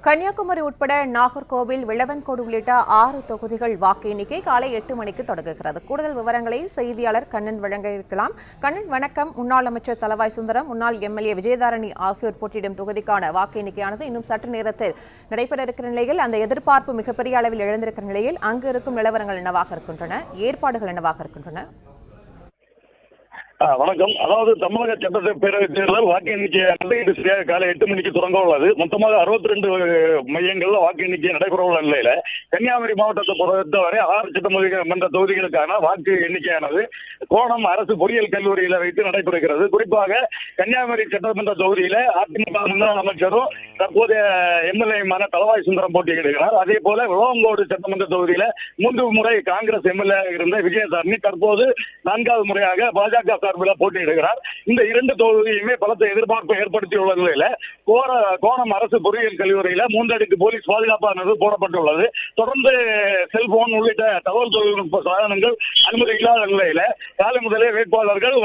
கன்னியாகுமரி உட்பட நாகர்கோவில், விளவன்கோடு உள்ளிட்ட 6 தொகுதிகள் வாக்கு எண்ணிக்கை காலை 8 மணிக்கு தொடங்குகிறது. கூடுதல் விவரங்களை செய்தியாளர் கண்ணன் வழங்க இருக்கலாம். கண்ணன், வணக்கம். முன்னாள் அமைச்சர் தளவாய் சுந்தரம், முன்னாள் எம்எல்ஏ விஜயதாரணி ஆகியோர் போட்டியிடும் தொகுதிக்கான வாக்கு எண்ணிக்கையானது இன்னும் சற்று நேரத்தில் நடைபெற இருக்கிற நிலையில் அந்த எதிர்பார்ப்பு மிகப்பெரிய அளவில் எழுந்திருக்கிற நிலையில் அங்கு இருக்கும் நிலவரங்கள் என்னவாக இருக்கின்றன, ஏற்பாடுகள் என்னவாக இருக்கின்றன? வணக்கம். அதாவது தமிழக சட்டப்பேரவை தேர்தல் வாக்கு எண்ணிக்கையானது இது சரியாக காலை 8 மணிக்கு தொடங்க உள்ளது. மொத்தமாக 62 மையங்கள்ல வாக்கு எண்ணிக்கை நடைபெற உள்ள நிலையில கன்னியாகுமரி மாவட்டத்தை பொறுத்தவரை 6 சட்டமன்ற தொகுதிகளுக்கான வாக்கு எண்ணிக்கையானது கோணம் அரசு பொறியியல் கல்லூரியில வைத்து நடைபெறுகிறது. குறிப்பாக கன்னியாகுமரி சட்டமன்ற தொகுதியில அதிமுக முன்னாள் அமைச்சரும் தற்போதைய எம்எல்ஏமான தளவாய் சுந்தரம் போட்டியிடுகிறார். அதே போல விளவங்கோடு சட்டமன்ற தொகுதியில 3 முறை காங்கிரஸ் எம்எல்ஏ இருந்த விஜயதாரணி தற்போது 4வது முறையாக பாஜக சார்பில் போட்டியிடுகிறார். இந்த 2 தொகுதியுமே பலத்த எதிர்பார்ப்பை ஏற்படுத்தியுள்ள நிலையில கோணம் அரசு பொறியியல் கல்லூரியில 3 அடுக்கு போலீஸ் பாதுகாப்பானது போடப்பட்டுள்ளது. தொடர்ந்து செல்போன் உள்ளிட்ட தகவல் தொழில்நுட்ப சாதனங்கள் அனுமதி இல்லாத நிலையில காலை முதலே வேட்பாளர்கள்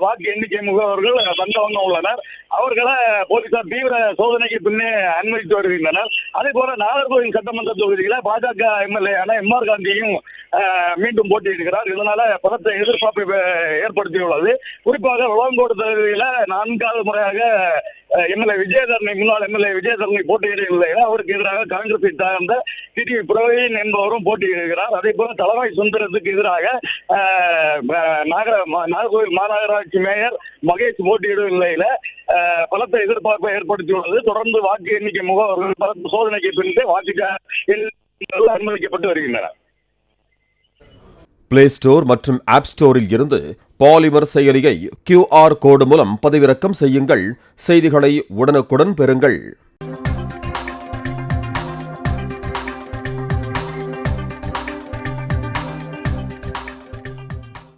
வாக்கு எண்ணிக்கை முகவர்கள் வந்தவங்க உள்ளனர். அவர்களை போலீசார் தீவிர சோதனைக்கு பின்னே அனுமதித்து வருகின்றனர். அதே போல நாகர்கோவில் சட்டமன்ற தொகுதியில பாஜக எம்எல்ஏ எம்.ஆர். காந்தியும் மீண்டும் போட்டியிடுகிறார். இதனால பலத்த எதிர்பார்ப்பை ஏற்படுத்தியுள்ளது. குறிப்பாக விளவங்கோடு தொகுதியில 4வது முறையாக முன்னாள் எம்எல்ஏ விஜயதாரணி போட்டியிடவில்லை. அவருக்கு எதிராக காங்கிரஸை சார்ந்த டி. பிரவீன் என்பவரும் போட்டியிடுகிறார். அதே போல தளவாய் சுந்தரத்துக்கு எதிராக நாகர்கோவில் மாநகராட்சி மேயர் மகேஷ் போட்டியிடும் நிலையில பலத்த எதிர்பார்ப்பை ஏற்படுத்தியுள்ளது. தொடர்ந்து வாக்கு எண்ணிக்கை முகவர்கள் பலத்த சோதனைக்கு பின்பு வாக்கு அனுமதிக்கப்பட்டு வருகின்றனர். பிளே ஸ்டோர் மற்றும் ஆப் ஸ்டோரில் இருந்து பாலிமர் செயலியை QR கோடு மூலம் பதிவிறக்கம் செய்யுங்கள். செய்திகளை உடனுக்குடன் பெறுங்கள்.